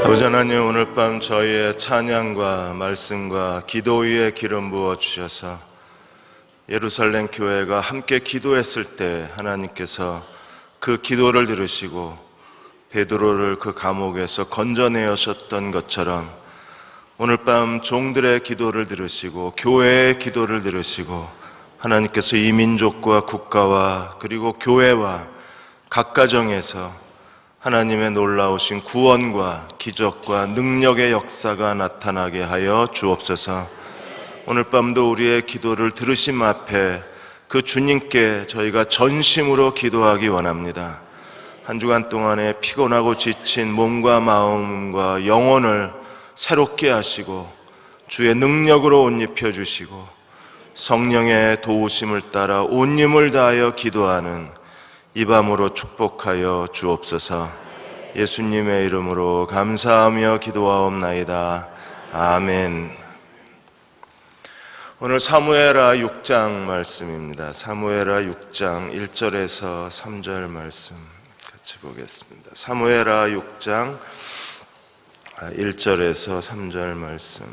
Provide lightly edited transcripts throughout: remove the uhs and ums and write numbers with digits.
아버지 하나님, 오늘 밤 저희의 찬양과 말씀과 기도 위에 기름 부어 주셔서 예루살렘 교회가 함께 기도했을 때 하나님께서 그 기도를 들으시고 베드로를 그 감옥에서 건져내셨던 것처럼 오늘 밤 종들의 기도를 들으시고 교회의 기도를 들으시고 하나님께서 이 민족과 국가와 그리고 교회와 각 가정에서 하나님의 놀라우신 구원과 기적과 능력의 역사가 나타나게 하여 주옵소서. 오늘 밤도 우리의 기도를 들으심 앞에 그 주님께 저희가 전심으로 기도하기 원합니다. 한 주간 동안에 피곤하고 지친 몸과 마음과 영혼을 새롭게 하시고 주의 능력으로 옷 입혀주시고 성령의 도우심을 따라 온 힘을 다하여 기도하는 이 밤으로 축복하여 주옵소서. 예수님의 이름으로 감사하며 기도하옵나이다. 아멘. 오늘 사무엘하 6장 말씀입니다. 사무엘하 6장 1절에서 3절 말씀 같이 보겠습니다. 사무엘하 6장 1절에서 3절 말씀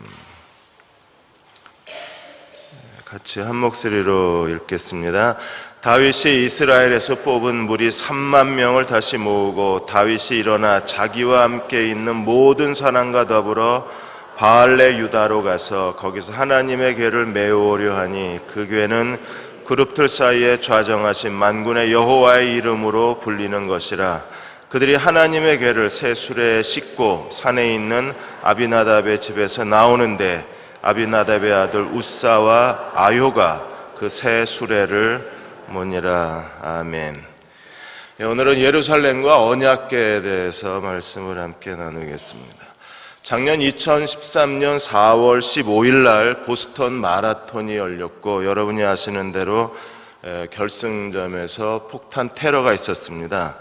같이 한 목소리로 읽겠습니다. 다윗이 이스라엘에서 뽑은 무리 3만 명을 다시 모으고 다윗이 일어나 자기와 함께 있는 모든 사람과 더불어 바알레 유다로 가서 거기서 하나님의 궤를 메우려 하니 그 궤는 그룹들 사이에 좌정하신 만군의 여호와의 이름으로 불리는 것이라. 그들이 하나님의 궤를 새 수레에 싣고 산에 있는 아비나답의 집에서 나오는데 아비나답의 아들 우사와 아요가 그 새 수레를 모니라. 아멘. 오늘은 예루살렘과 언약궤에 대해서 말씀을 함께 나누겠습니다. 작년 2013년 4월 15일 날 보스턴 마라톤이 열렸고 여러분이 아시는 대로 결승점에서 폭탄 테러가 있었습니다.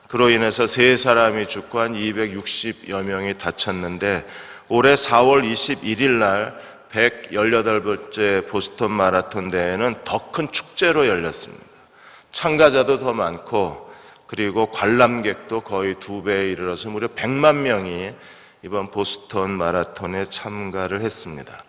그로 인해서 3사람이 죽고 한 260여 명이 다쳤는데 올해 4월 21일 날 118번째 보스턴 마라톤 대회는 더 큰 축제로 열렸습니다. 참가자도 더 많고 그리고 관람객도 거의 2배에 이르러서 무려 100만 명이 이번 보스턴 마라톤에 참가를 했습니다.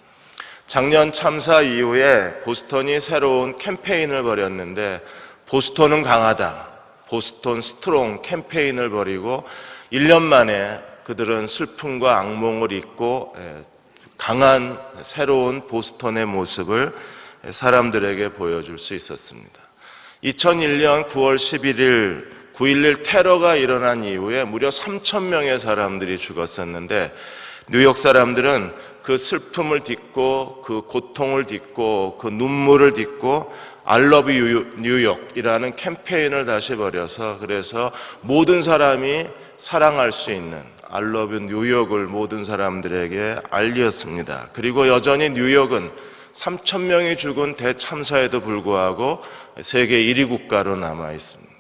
작년 참사 이후에 보스턴이 새로운 캠페인을 벌였는데 보스턴은 강하다, 보스턴 스트롱 캠페인을 벌이고 1년 만에 그들은 슬픔과 악몽을 잊고 강한 새로운 보스턴의 모습을 사람들에게 보여줄 수 있었습니다. 2001년 9월 11일 9.11 테러가 일어난 이후에 무려 3,000명의 사람들이 죽었었는데 뉴욕 사람들은 그 슬픔을 딛고 그 고통을 딛고 그 눈물을 딛고 I love you 뉴욕이라는 캠페인을 다시 벌여서 그래서 모든 사람이 사랑할 수 있는 I love you 뉴욕을 모든 사람들에게 알렸습니다. 그리고 여전히 뉴욕은 3,000명이 죽은 대참사에도 불구하고 세계 1위 국가로 남아 있습니다.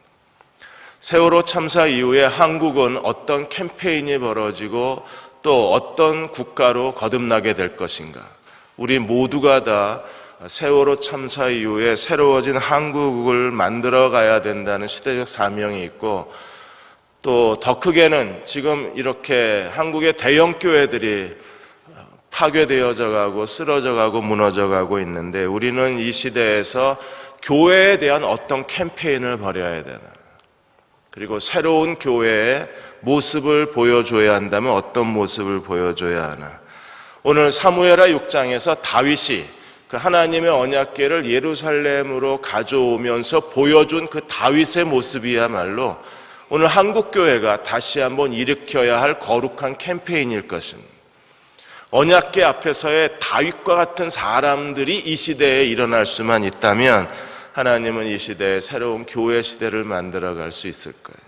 세월호 참사 이후에 한국은 어떤 캠페인이 벌어지고 또 어떤 국가로 거듭나게 될 것인가? 우리 모두가 다 세월호 참사 이후에 새로워진 한국을 만들어 가야 된다는 시대적 사명이 있고 또 더 크게는 지금 이렇게 한국의 대형 교회들이 파괴되어져 가고 쓰러져 가고 무너져 가고 있는데 우리는 이 시대에서 교회에 대한 어떤 캠페인을 벌여야 되나? 그리고 새로운 교회의 모습을 보여줘야 한다면 어떤 모습을 보여줘야 하나? 오늘 사무엘하 6장에서 다윗이 그 하나님의 언약궤를 예루살렘으로 가져오면서 보여준 그 다윗의 모습이야말로 오늘 한국교회가 다시 한번 일으켜야 할 거룩한 캠페인일 것입니다. 언약궤 앞에서의 다윗과 같은 사람들이 이 시대에 일어날 수만 있다면 하나님은 이 시대에 새로운 교회 시대를 만들어갈 수 있을 거예요.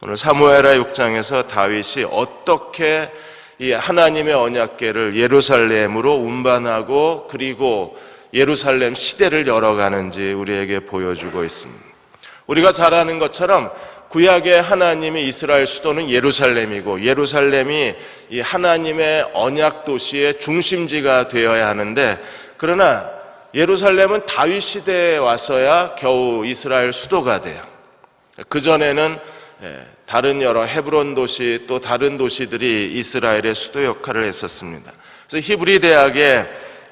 오늘 사무엘하 6장에서 다윗이 어떻게 이 하나님의 언약궤를 예루살렘으로 운반하고 그리고 예루살렘 시대를 열어가는지 우리에게 보여주고 있습니다. 우리가 잘 아는 것처럼 구약의 하나님의 이스라엘 수도는 예루살렘이고 예루살렘이 이 하나님의 언약 도시의 중심지가 되어야 하는데 그러나 예루살렘은 다윗 시대에 와서야 겨우 이스라엘 수도가 돼요. 그전에는 다른 여러 헤브론 도시 또 다른 도시들이 이스라엘의 수도 역할을 했었습니다. 그래서 히브리 대학의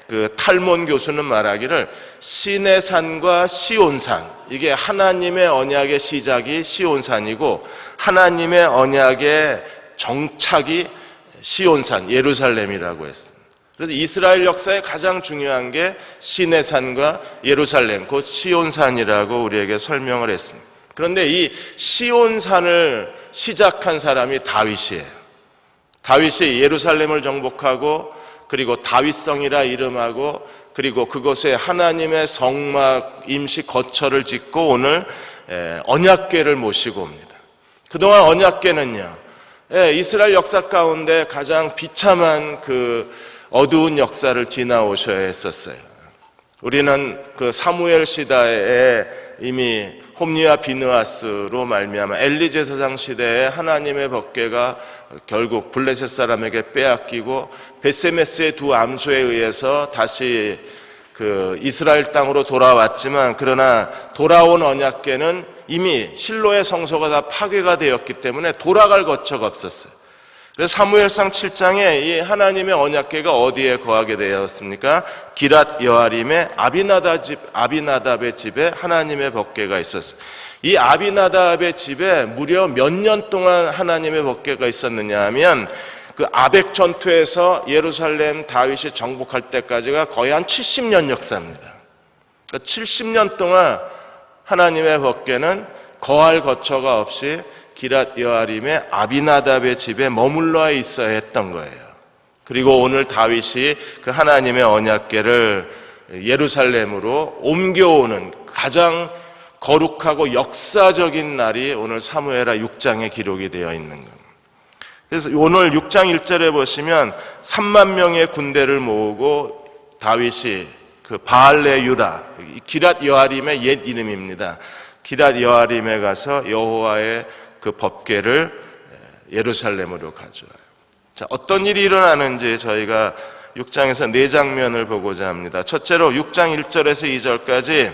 그 탈몬 교수는 말하기를 시내산과 시온산, 이게 하나님의 언약의 시작이 시온산이고 하나님의 언약의 정착이 시온산, 예루살렘이라고 했습니다. 그래서 이스라엘 역사의 가장 중요한 게 시내산과 예루살렘, 곧 시온산이라고 우리에게 설명을 했습니다. 그런데 이 시온산을 시작한 사람이 다윗이에요. 다윗이 예루살렘을 정복하고 그리고 다윗성이라 이름하고 그리고 그곳에 하나님의 성막 임시 거처를 짓고 오늘 언약궤를 모시고 옵니다. 그동안 언약궤는요, 이스라엘 역사 가운데 가장 비참한 그 어두운 역사를 지나오셔야 했었어요. 우리는 그 사무엘 시대에 이미 홈리와 비느하스로 말미암아 엘리 제사장 시대에 하나님의 법궤가 결국 블레셋 사람에게 빼앗기고 베세메스의 두 암소에 의해서 다시 그 이스라엘 땅으로 돌아왔지만, 그러나 돌아온 언약궤는 이미 실로의 성소가 다 파괴가 되었기 때문에 돌아갈 거처가 없었어요. 그래서 사무엘상 7장에 이 하나님의 언약궤가 어디에 거하게 되었습니까? 기랏 여아림의 아비나답의 집에 하나님의 법궤가 있었어요. 이 아비나답의 집에 무려 몇 년 동안 하나님의 법궤가 있었느냐 하면 그 아벡 전투에서 예루살렘 다윗이 정복할 때까지가 거의 한 70년 역사입니다. 그러니까 70년 동안 하나님의 법궤는 거할 거처가 없이 기랏 여아림의 아비나답의 집에 머물러 있어야 했던 거예요. 그리고 오늘 다윗이 그 하나님의 언약궤를 예루살렘으로 옮겨오는 가장 거룩하고 역사적인 날이 오늘 사무엘하 6장에 기록이 되어 있는 겁니다. 그래서 오늘 6장 1절에 보시면 3만 명의 군대를 모으고 다윗이 그 바알레 유다, 기랏 여아림의 옛 이름입니다. 기랏 여아림에 가서 여호와의 그 법궤를 예루살렘으로 가져와요. 자, 어떤 일이 일어나는지 저희가 6장에서 네 장면을 보고자 합니다. 첫째로 6장 1절에서 2절까지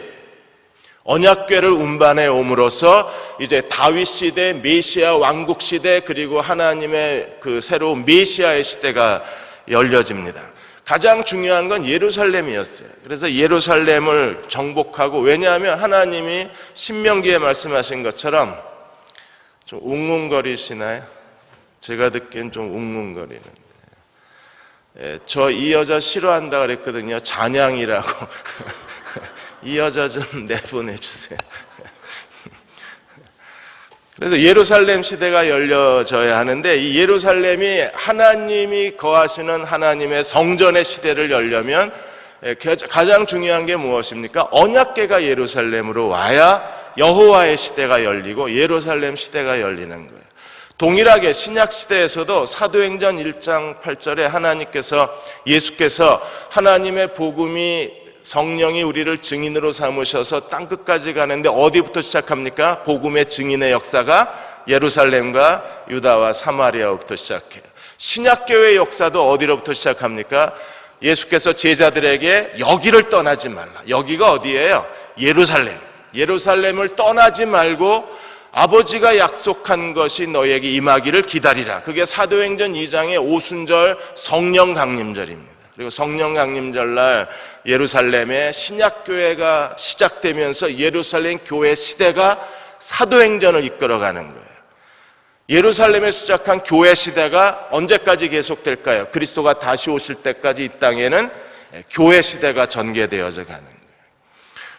언약궤를 운반해 옴으로써 이제 다윗 시대, 메시아 왕국 시대, 그리고 하나님의 그 새로운 메시아의 시대가 열려집니다. 가장 중요한 건 예루살렘이었어요. 그래서 예루살렘을 정복하고, 왜냐하면 하나님이 신명기에 말씀하신 것처럼 좀 웅웅거리시나요? 제가 듣기엔 좀 웅웅거리는데. 저 이 여자 싫어한다 그랬거든요. 잔향이라고. 이 여자 좀 내보내주세요. 그래서 예루살렘 시대가 열려져야 하는데, 이 예루살렘이 하나님이 거하시는 하나님의 성전의 시대를 열려면 가장 중요한 게 무엇입니까? 언약궤가 예루살렘으로 와야 여호와의 시대가 열리고 예루살렘 시대가 열리는 거예요. 동일하게 신약 시대에서도 사도행전 1장 8절에 예수께서 하나님의 복음이 성령이 우리를 증인으로 삼으셔서 땅끝까지 가는데 어디부터 시작합니까? 복음의 증인의 역사가 예루살렘과 유다와 사마리아부터 시작해요. 신약교회의 역사도 어디로부터 시작합니까? 예수께서 제자들에게 여기를 떠나지 말라. 여기가 어디예요? 예루살렘. 예루살렘을 떠나지 말고 아버지가 약속한 것이 너에게 임하기를 기다리라. 그게 사도행전 2장의 오순절 성령 강림절입니다. 그리고 성령 강림절날 예루살렘의 신약교회가 시작되면서 예루살렘 교회 시대가 사도행전을 이끌어가는 거예요. 예루살렘에 시작한 교회 시대가 언제까지 계속될까요? 그리스도가 다시 오실 때까지 이 땅에는 교회 시대가 전개되어져 가는 거예요.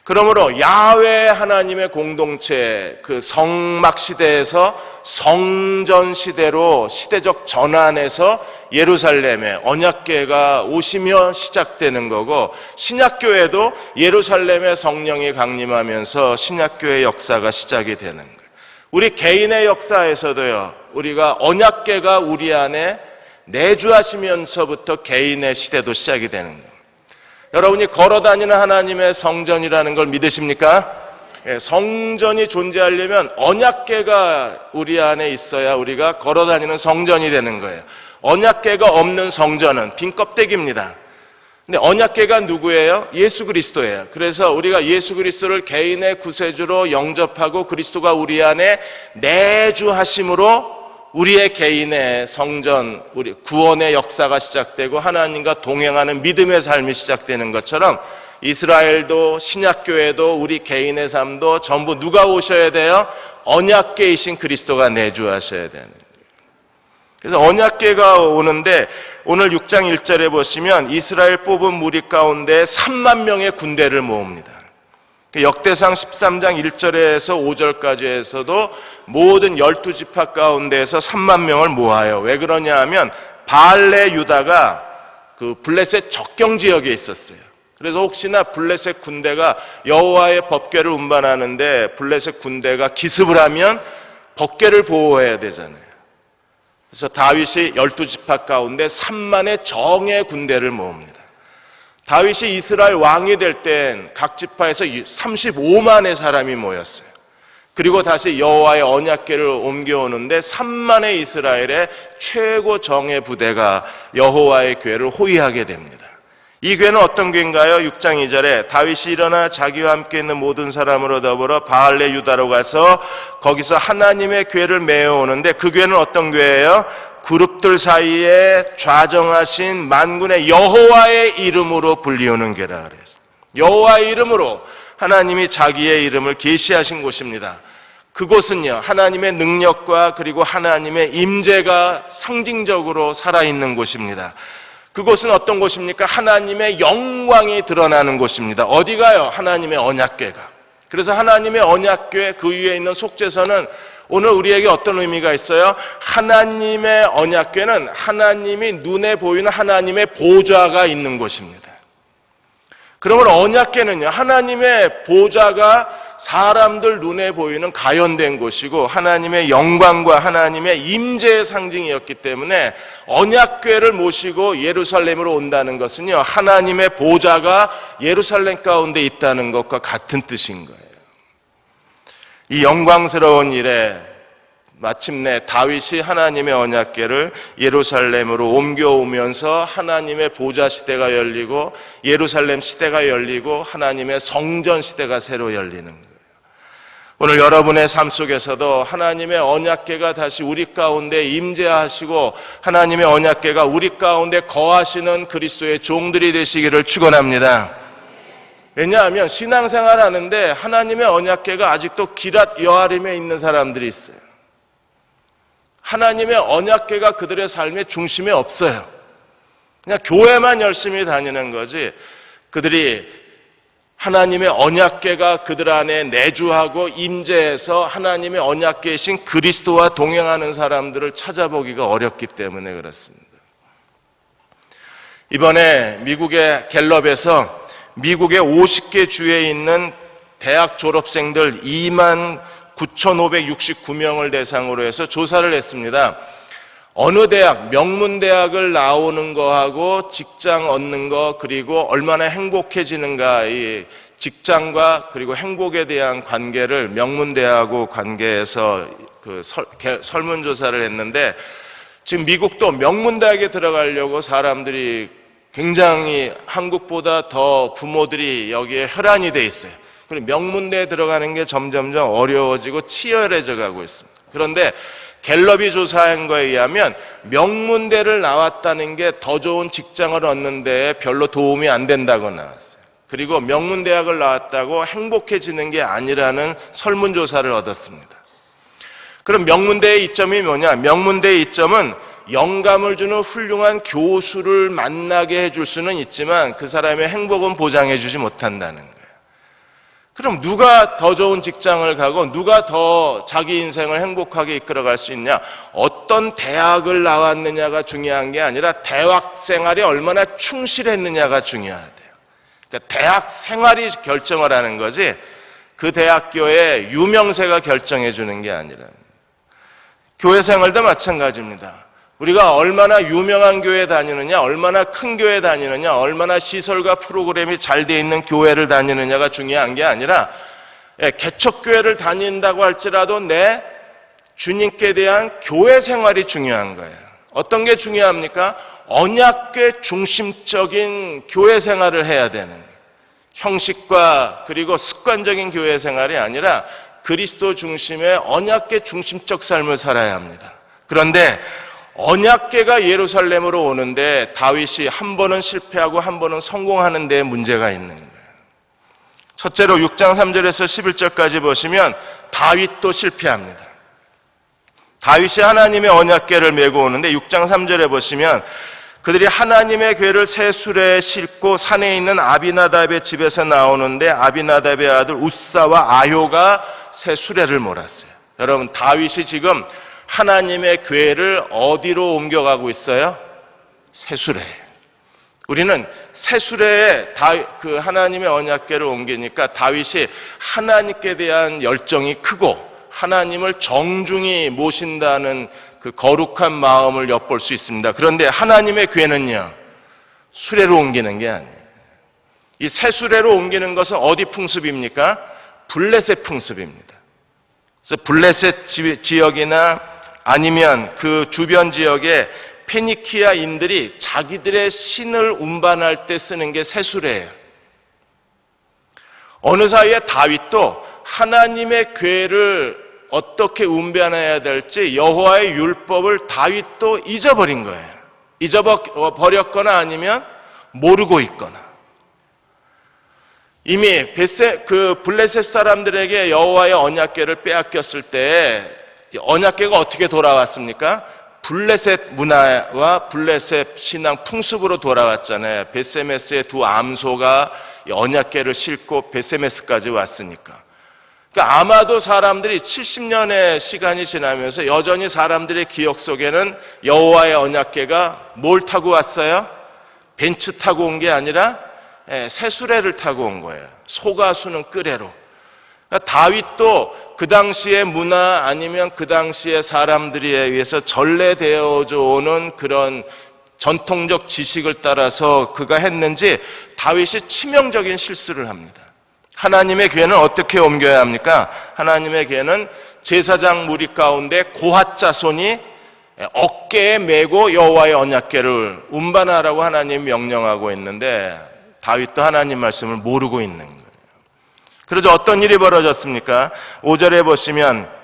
그러므로 야훼 하나님의 공동체, 그 성막 시대에서 성전 시대로 시대적 전환에서 예루살렘에 언약궤가 오시며 시작되는 거고, 신약교회도 예루살렘에 성령이 강림하면서 신약교회 역사가 시작이 되는 거예요. 우리 개인의 역사에서도요, 우리가 언약궤가 우리 안에 내주하시면서부터 개인의 시대도 시작이 되는 거예요. 여러분이 걸어다니는 하나님의 성전이라는 걸 믿으십니까? 성전이 존재하려면 언약궤가 우리 안에 있어야 우리가 걸어다니는 성전이 되는 거예요. 언약궤가 없는 성전은 빈 껍데기입니다. 근데 언약궤가 누구예요? 예수 그리스도예요. 그래서 우리가 예수 그리스도를 개인의 구세주로 영접하고 그리스도가 우리 안에 내주하심으로 우리의 개인의 성전, 우리 구원의 역사가 시작되고 하나님과 동행하는 믿음의 삶이 시작되는 것처럼 이스라엘도 신약교회도 우리 개인의 삶도 전부 누가 오셔야 돼요? 언약궤이신 그리스도가 내주하셔야 되는 거예요. 그래서 언약궤가 오는데 오늘 6장 1절에 보시면 이스라엘 뽑은 무리 가운데 3만 명의 군대를 모읍니다. 역대상 13장 1절에서 5절까지에서도 모든 12지파 가운데에서 3만 명을 모아요. 왜 그러냐 하면 바알레 유다가 그 블레셋 적경 지역에 있었어요. 그래서 혹시나 블레셋 군대가 여호와의 법궤를 운반하는데 블레셋 군대가 기습을 하면 법궤를 보호해야 되잖아요. 그래서 다윗이 12지파 가운데 3만의 정예 군대를 모읍니다. 다윗이 이스라엘 왕이 될 땐 각 지파에서 35만의 사람이 모였어요. 그리고 다시 여호와의 언약궤를 옮겨오는데 3만의 이스라엘의 최고 정예 부대가 여호와의 궤를 호위하게 됩니다. 이 궤는 어떤 궤인가요? 6장 2절에 다윗이 일어나 자기와 함께 있는 모든 사람으로 더불어 바알레 유다로 가서 거기서 하나님의 궤를 메어오는데 그 궤는 어떤 궤예요? 그룹들 사이에 좌정하신 만군의 여호와의 이름으로 불리우는 궤라 그래서 여호와의 이름으로 하나님이 자기의 이름을 계시하신 곳입니다. 그곳은요 하나님의 능력과 그리고 하나님의 임재가 상징적으로 살아있는 곳입니다. 그곳은 어떤 곳입니까? 하나님의 영광이 드러나는 곳입니다. 어디가요? 하나님의 언약궤가. 그래서 하나님의 언약궤 그 위에 있는 속죄서는 오늘 우리에게 어떤 의미가 있어요? 하나님의 언약궤는 하나님이 눈에 보이는 하나님의 보좌가 있는 곳입니다. 그러면 언약궤는요 하나님의 보좌가 사람들 눈에 보이는 가연된 곳이고 하나님의 영광과 하나님의 임재의 상징이었기 때문에 언약궤를 모시고 예루살렘으로 온다는 것은요 하나님의 보좌가 예루살렘 가운데 있다는 것과 같은 뜻인 거예요. 이 영광스러운 일에 마침내 다윗이 하나님의 언약궤를 예루살렘으로 옮겨오면서 하나님의 보좌 시대가 열리고 예루살렘 시대가 열리고 하나님의 성전 시대가 새로 열리는 거예요. 오늘 여러분의 삶 속에서도 하나님의 언약궤가 다시 우리 가운데 임재하시고 하나님의 언약궤가 우리 가운데 거하시는 그리스도의 종들이 되시기를 축원합니다. 왜냐하면 신앙생활 하는데 하나님의 언약궤가 아직도 기랏 여아림에 있는 사람들이 있어요. 하나님의 언약궤가 그들의 삶의 중심에 없어요. 그냥 교회만 열심히 다니는 거지 그들이 하나님의 언약궤가 그들 안에 내주하고 임재해서 하나님의 언약궤이신 그리스도와 동행하는 사람들을 찾아보기가 어렵기 때문에 그렇습니다. 이번에 미국의 갤럽에서 미국의 50개 주에 있는 대학 졸업생들 29,569명을 대상으로 해서 조사를 했습니다. 어느 대학, 명문대학을 나오는 거하고 직장 얻는 거 그리고 얼마나 행복해지는가 이 직장과 그리고 행복에 대한 관계를 명문대학하고 관계해서 그 설문조사를 했는데 지금 미국도 명문대학에 들어가려고 사람들이 굉장히 한국보다 더 부모들이 여기에 혈안이 돼 있어요. 그리고 명문대에 들어가는 게 점점점 어려워지고 치열해져 가고 있습니다. 그런데 갤럽이 조사한 거에 의하면 명문대를 나왔다는 게 더 좋은 직장을 얻는 데에 별로 도움이 안 된다고 나왔어요. 그리고 명문대학을 나왔다고 행복해지는 게 아니라는 설문조사를 얻었습니다. 그럼 명문대의 이점이 뭐냐? 명문대의 이점은 영감을 주는 훌륭한 교수를 만나게 해줄 수는 있지만 그 사람의 행복은 보장해주지 못한다는 거예요. 그럼 누가 더 좋은 직장을 가고 누가 더 자기 인생을 행복하게 이끌어갈 수 있냐? 어떤 대학을 나왔느냐가 중요한 게 아니라 대학 생활이 얼마나 충실했느냐가 중요하대요. 그러니까 대학 생활이 결정을 하는 거지 그 대학교의 유명세가 결정해 주는 게 아니라. 교회 생활도 마찬가지입니다. 우리가 얼마나 유명한 교회 다니느냐, 얼마나 큰 교회 다니느냐, 얼마나 시설과 프로그램이 잘 돼 있는 교회를 다니느냐가 중요한 게 아니라 개척교회를 다닌다고 할지라도 내 주님께 대한 교회 생활이 중요한 거예요. 어떤 게 중요합니까? 언약궤 중심적인 교회 생활을 해야 되는, 형식과 그리고 습관적인 교회 생활이 아니라 그리스도 중심의 언약궤 중심적 삶을 살아야 합니다. 그런데 언약궤가 예루살렘으로 오는데 다윗이 한 번은 실패하고 한 번은 성공하는 데 문제가 있는 거예요. 첫째로 6장 3절에서 11절까지 보시면 다윗도 실패합니다. 다윗이 하나님의 언약궤를 메고 오는데 6장 3절에 보시면 그들이 하나님의 궤를 새 수레에 싣고 산에 있는 아비나답의 집에서 나오는데 아비나답의 아들 우사와 아효가 새 수레를 몰았어요. 여러분, 다윗이 지금 하나님의 궤를 어디로 옮겨가고 있어요? 새 수레. 우리는 새 수레에 그 하나님의 언약궤를 옮기니까 다윗이 하나님께 대한 열정이 크고 하나님을 정중히 모신다는 그 거룩한 마음을 엿볼 수 있습니다. 그런데 하나님의 궤는요, 수레로 옮기는 게 아니에요. 이 새 수레로 옮기는 것은 어디 풍습입니까? 블레셋 풍습입니다. 그래서 블레셋 지역이나 아니면 그 주변 지역에 페니키아인들이 자기들의 신을 운반할 때 쓰는 게 새 수레예요. 어느 사이에 다윗도 하나님의 궤를 어떻게 운반해야 될지 여호와의 율법을 다윗도 잊어버린 거예요. 잊어버렸거나 아니면 모르고 있거나. 이미 블레셋 사람들에게 여호와의 언약궤를 빼앗겼을 때 언약궤가 어떻게 돌아왔습니까? 블레셋 문화와 블레셋 신앙 풍습으로 돌아왔잖아요. 베세메스의 두 암소가 언약궤를 싣고 베세메스까지 왔으니까. 그러니까 아마도 사람들이 70년의 시간이 지나면서 여전히 사람들의 기억 속에는 여호와의 언약궤가 뭘 타고 왔어요? 벤츠 타고 온 게 아니라 새 수레를 타고 온 거예요. 소가수는 끄레로. 그러니까 다윗도 그 당시의 문화 아니면 그 당시의 사람들에 의해서 전래되어져 오는 그런 전통적 지식을 따라서 그가 했는지 다윗이 치명적인 실수를 합니다. 하나님의 궤는 어떻게 옮겨야 합니까? 하나님의 궤는 제사장 무리 가운데 고핫 자손이 어깨에 메고 여호와의 언약궤를 운반하라고 하나님이 명령하고 있는데 다윗도 하나님 말씀을 모르고 있는 거예요. 그래서 어떤 일이 벌어졌습니까? 5절에 보시면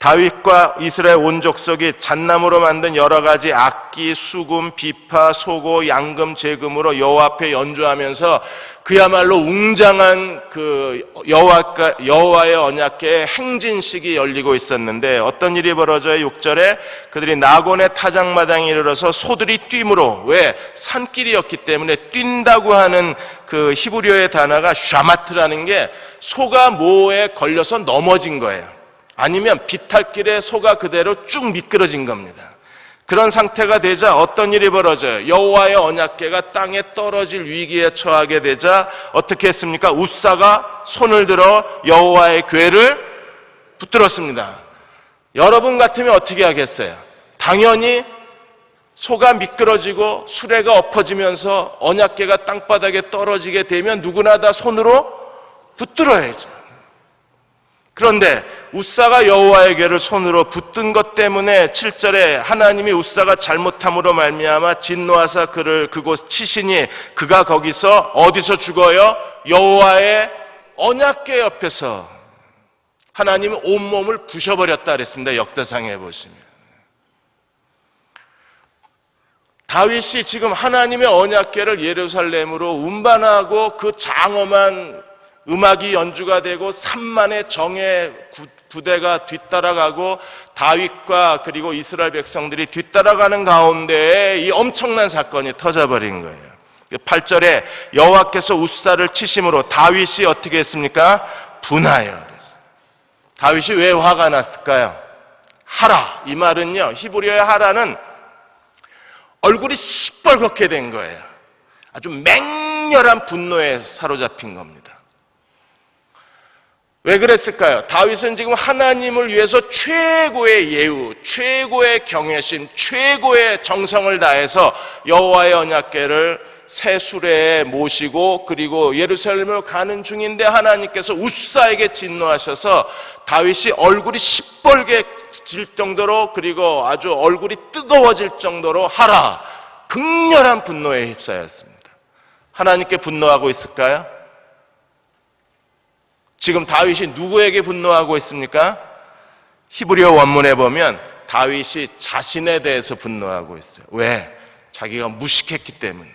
다윗과 이스라엘 온 족속이 잣나무로 만든 여러 가지 악기, 수금, 비파, 소고, 양금, 제금으로 여호와 앞에 연주하면서 그야말로 웅장한 그 여호와의 언약궤의 행진식이 열리고 있었는데 어떤 일이 벌어져요? 6절에 그들이 나곤의 타작마당에 이르러서 소들이 뛰므로, 왜? 산길이었기 때문에 뛴다고 하는 그 히브리어의 단어가 샤마트라는 게 소가 모에 걸려서 넘어진 거예요. 아니면 비탈길에 소가 그대로 쭉 미끄러진 겁니다. 그런 상태가 되자 어떤 일이 벌어져요? 여호와의 언약궤가 땅에 떨어질 위기에 처하게 되자 어떻게 했습니까? 우사가 손을 들어 여호와의 궤를 붙들었습니다. 여러분 같으면 어떻게 하겠어요? 당연히 소가 미끄러지고 수레가 엎어지면서 언약궤가 땅바닥에 떨어지게 되면 누구나 다 손으로 붙들어야죠. 그런데 우사가 여호와의 궤를 손으로 붙든 것 때문에 7절에 하나님이 우사가 잘못함으로 말미암아 진노하사 그를 그곳 치시니 그가 거기서 어디서 죽어요? 여호와의 언약궤 옆에서. 하나님은 온몸을 부셔버렸다 그랬습니다. 역대상에 보시면. 다윗이 지금 하나님의 언약궤를 예루살렘으로 운반하고 그 장엄한 음악이 연주가 되고 3만의 정예 부대가 뒤따라가고 다윗과 그리고 이스라엘 백성들이 뒤따라가는 가운데 이 엄청난 사건이 터져버린 거예요. 8절에 여호와께서 우사를 치심으로 다윗이 어떻게 했습니까? 분하여 그랬어요. 다윗이 왜 화가 났을까요? 하라, 이 말은요, 히브리어의 하라는 얼굴이 시뻘겋게 된 거예요. 아주 맹렬한 분노에 사로잡힌 겁니다. 왜 그랬을까요? 다윗은 지금 하나님을 위해서 최고의 예우, 최고의 경외심, 최고의 정성을 다해서 여호와의 언약궤를 새 수레에 모시고 그리고 예루살렘으로 가는 중인데 하나님께서 우사에게 진노하셔서 다윗이 얼굴이 질 정도로, 그리고 아주 얼굴이 뜨거워질 정도로 하라, 극렬한 분노에 휩싸였습니다. 하나님께 분노하고 있을까요? 지금 다윗이 누구에게 분노하고 있습니까? 히브리어 원문에 보면 다윗이 자신에 대해서 분노하고 있어요. 왜? 자기가 무식했기 때문에.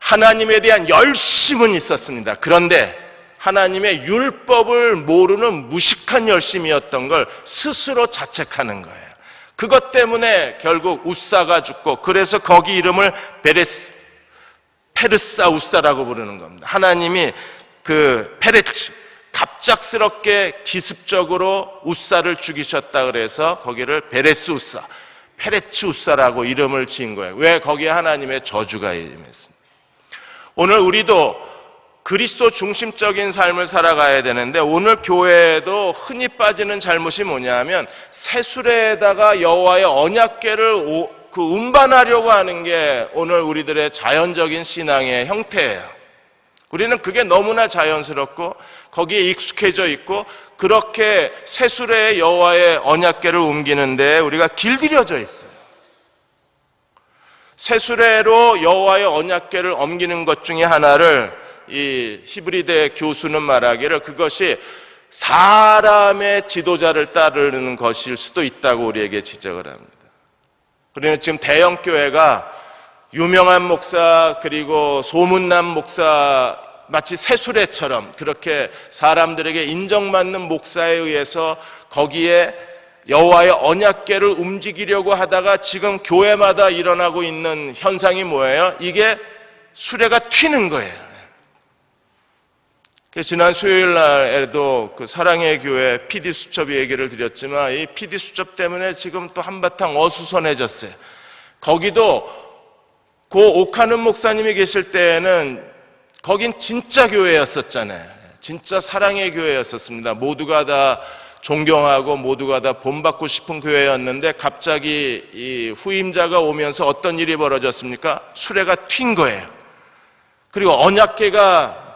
하나님에 대한 열심은 있었습니다. 그런데 하나님의 율법을 모르는 무식한 열심이었던 걸 스스로 자책하는 거예요. 그것 때문에 결국 우사가 죽고, 그래서 거기 이름을 페르사 우사라고 부르는 겁니다. 하나님이 그 페레츠, 갑작스럽게 기습적으로 우사를 죽이셨다 그래서 거기를 베레스 우사, 페레츠 우사라고 이름을 지은 거예요. 왜? 거기에 하나님의 저주가 임했습니다. 오늘 우리도 그리스도 중심적인 삶을 살아가야 되는데, 오늘 교회에도 흔히 빠지는 잘못이 뭐냐면 세수레에다가 여호와의 언약궤를 운반하려고 하는 게 오늘 우리들의 자연적인 신앙의 형태예요. 우리는 그게 너무나 자연스럽고 거기에 익숙해져 있고, 그렇게 세수레에 여호와의 언약궤를 옮기는데 우리가 길들여져 있어요. 세수레로 여호와의 언약궤를 옮기는 것 중에 하나를 이 히브리대 교수는 말하기를 그것이 사람의 지도자를 따르는 것일 수도 있다고 우리에게 지적을 합니다. 우리는 지금 대형교회가 유명한 목사, 그리고 소문난 목사, 마치 세수레처럼 그렇게 사람들에게 인정받는 목사에 의해서 거기에 여호와의 언약궤를 움직이려고 하다가 지금 교회마다 일어나고 있는 현상이 뭐예요? 이게 수레가 튀는 거예요. 지난 수요일 날에도 그 사랑의 교회 PD 수첩 얘기를 드렸지만, 이 PD 수첩 때문에 지금 또 한바탕 어수선해졌어요. 거기도 고 옥하는 목사님이 계실 때에는 거긴 진짜 교회였었잖아요. 진짜 사랑의 교회였었습니다. 모두가 다 존경하고 모두가 다 본받고 싶은 교회였는데, 갑자기 이 후임자가 오면서 어떤 일이 벌어졌습니까? 수레가 튄 거예요. 그리고 언약궤가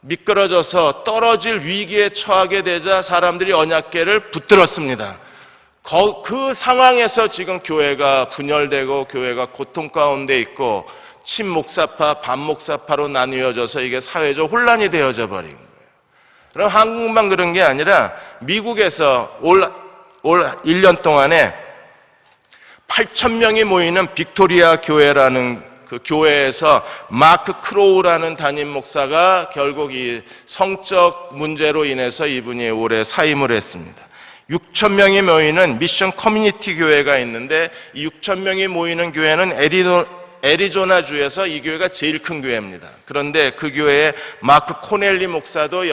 미끄러져서 떨어질 위기에 처하게 되자 사람들이 언약궤를 붙들었습니다. 그 상황에서 지금 교회가 분열되고 교회가 고통 가운데 있고 친목사파, 반목사파로 나뉘어져서 이게 사회적 혼란이 되어져 버린 거예요. 그럼 한국만 그런 게 아니라 미국에서 올 1년 동안에 8,000명이 모이는 빅토리아 교회라는 그 교회에서 마크 크로우라는 담임 목사가 결국 이 성적 문제로 인해서 이분이 올해 사임을 했습니다. 6,000명이 모이는 미션 커뮤니티 교회가 있는데, 이 6,000명이 모이는 교회는 애리조나주에서 이 교회가 제일 큰 교회입니다. 그런데 그 교회의 마크 코넬리 목사도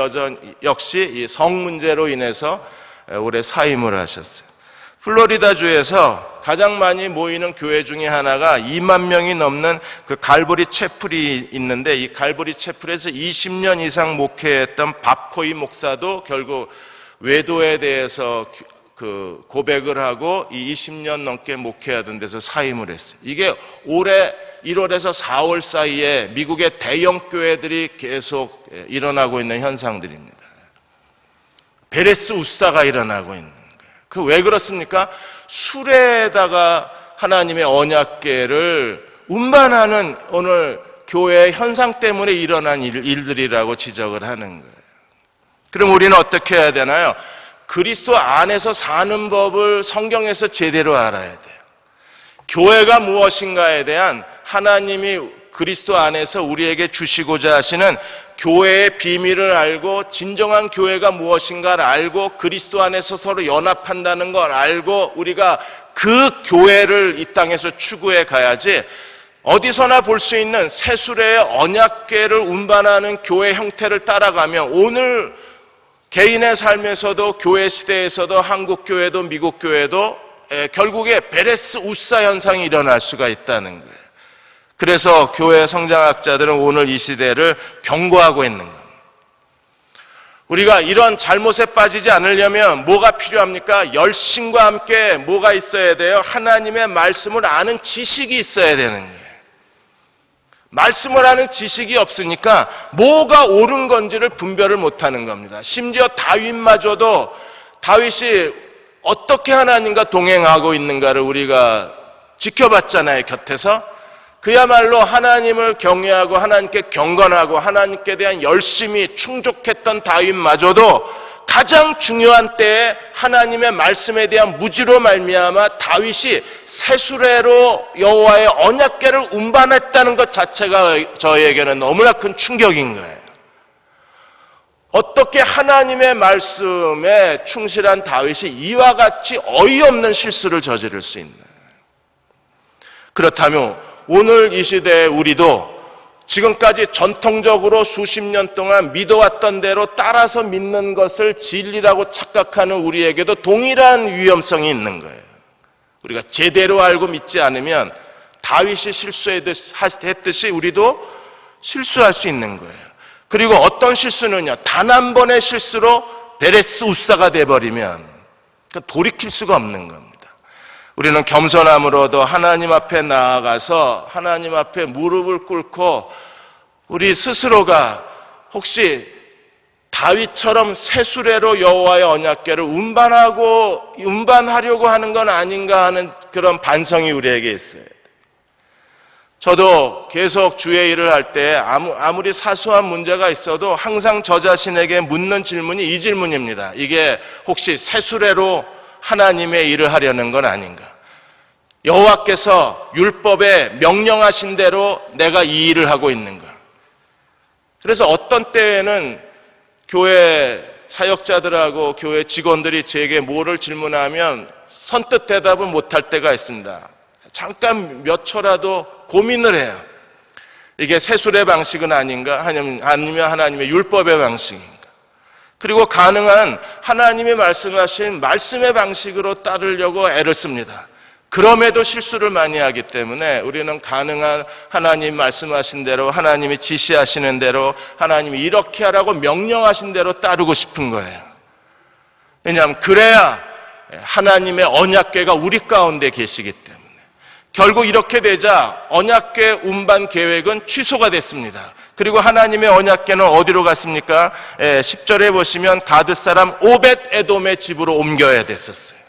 역시 이 성 문제로 인해서 올해 사임을 하셨어요. 플로리다주에서 가장 많이 모이는 교회 중에 하나가 2만 명이 넘는 그 갈보리 채플이 있는데, 이 갈보리 채플에서 20년 이상 목회했던 밥코이 목사도 결국 외도에 대해서 그 고백을 하고 이 20년 넘게 목회하던 데서 사임을 했어요. 이게 올해 1월에서 4월 사이에 미국의 대형 교회들이 계속 일어나고 있는 현상들입니다. 베레스 우사가 일어나고 있는 거예요. 그 왜 그렇습니까? 수레에다가 하나님의 언약궤를 운반하는 오늘 교회의 현상 때문에 일어난 일들이라고 지적을 하는 거예요. 그럼 우리는 어떻게 해야 되나요? 그리스도 안에서 사는 법을 성경에서 제대로 알아야 돼요. 교회가 무엇인가에 대한 하나님이 그리스도 안에서 우리에게 주시고자 하시는 교회의 비밀을 알고, 진정한 교회가 무엇인가를 알고, 그리스도 안에서 서로 연합한다는 걸 알고 우리가 그 교회를 이 땅에서 추구해 가야지, 어디서나 볼 수 있는 세수레의 언약궤를 운반하는 교회 형태를 따라가면 오늘 개인의 삶에서도 교회 시대에서도 한국 교회도 미국 교회도 결국에 베레스 우사 현상이 일어날 수가 있다는 거예요. 그래서 교회 성장학자들은 오늘 이 시대를 경고하고 있는 겁니다. 우리가 이런 잘못에 빠지지 않으려면 뭐가 필요합니까? 열심과 함께 뭐가 있어야 돼요? 하나님의 말씀을 아는 지식이 있어야 되는 거예요. 말씀을 아는 지식이 없으니까 뭐가 옳은 건지를 분별을 못하는 겁니다. 심지어 다윗마저도 다윗이 어떻게 하나님과 동행하고 있는가를 우리가 지켜봤잖아요, 곁에서. 그야말로 하나님을 경외하고 하나님께 경건하고 하나님께 대한 열심이 충족했던 다윗마저도 가장 중요한 때에 하나님의 말씀에 대한 무지로 말미암아 다윗이 새수레로 여호와의 언약궤를 운반했다는 것 자체가 저에게는 너무나 큰 충격인 거예요. 어떻게 하나님의 말씀에 충실한 다윗이 이와 같이 어이없는 실수를 저지를 수 있나요? 그렇다면 오늘 이 시대에 우리도 지금까지 전통적으로 수십 년 동안 믿어왔던 대로 따라서 믿는 것을 진리라고 착각하는 우리에게도 동일한 위험성이 있는 거예요. 우리가 제대로 알고 믿지 않으면 다윗이 실수했듯이 우리도 실수할 수 있는 거예요. 그리고 어떤 실수는요, 단 한 번의 실수로 베레스 우사가 돼버리면 돌이킬 수가 없는 겁니다. 우리는 겸손함으로도 하나님 앞에 나아가서 하나님 앞에 무릎을 꿇고 우리 스스로가 혹시 다윗처럼 새수레로 여호와의 언약궤를 운반하려고 하는 건 아닌가 하는 그런 반성이 우리에게 있어요. 저도 계속 주의 일을 할 때 아무리 사소한 문제가 있어도 항상 저 자신에게 묻는 질문이 이 질문입니다. 이게 혹시 새수레로 하나님의 일을 하려는 건 아닌가? 여호와께서 율법에 명령하신 대로 내가 이 일을 하고 있는가? 그래서 어떤 때에는 교회 사역자들하고 교회 직원들이 제게 뭐를 질문하면 선뜻 대답을 못할 때가 있습니다. 잠깐 몇 초라도 고민을 해요. 이게 새수레 방식은 아닌가? 아니면 하나님의 율법의 방식인가? 그리고 가능한 하나님이 말씀하신 말씀의 방식으로 따르려고 애를 씁니다. 그럼에도 실수를 많이 하기 때문에 우리는 가능한 하나님 말씀하신 대로, 하나님이 지시하시는 대로, 하나님이 이렇게 하라고 명령하신 대로 따르고 싶은 거예요. 왜냐하면 그래야 하나님의 언약궤가 우리 가운데 계시기 때문에. 결국 이렇게 되자 언약궤 운반 계획은 취소가 됐습니다. 그리고 하나님의 언약궤는 어디로 갔습니까? 10절에 보시면 가드 사람 오벳 에돔의 집으로 옮겨야 됐었어요.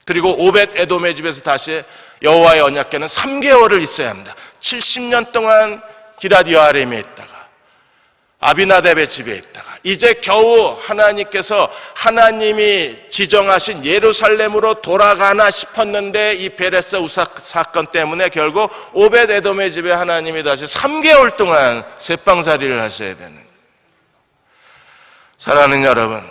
그리고 오벳 에돔의 집에서 다시 여호와의 언약궤는 3개월을 있어야 합니다. 70년 동안 기럇 여아림에 있다가 아비나답의 집에 있다가 이제 겨우 하나님께서 하나님이 지정하신 예루살렘으로 돌아가나 싶었는데 이 베레스 우사 사건 때문에 결국 오벳 에돔의 집에 하나님이 다시 3개월 동안 새빵살이를 하셔야 되는 거예요. 사랑하는 여러분,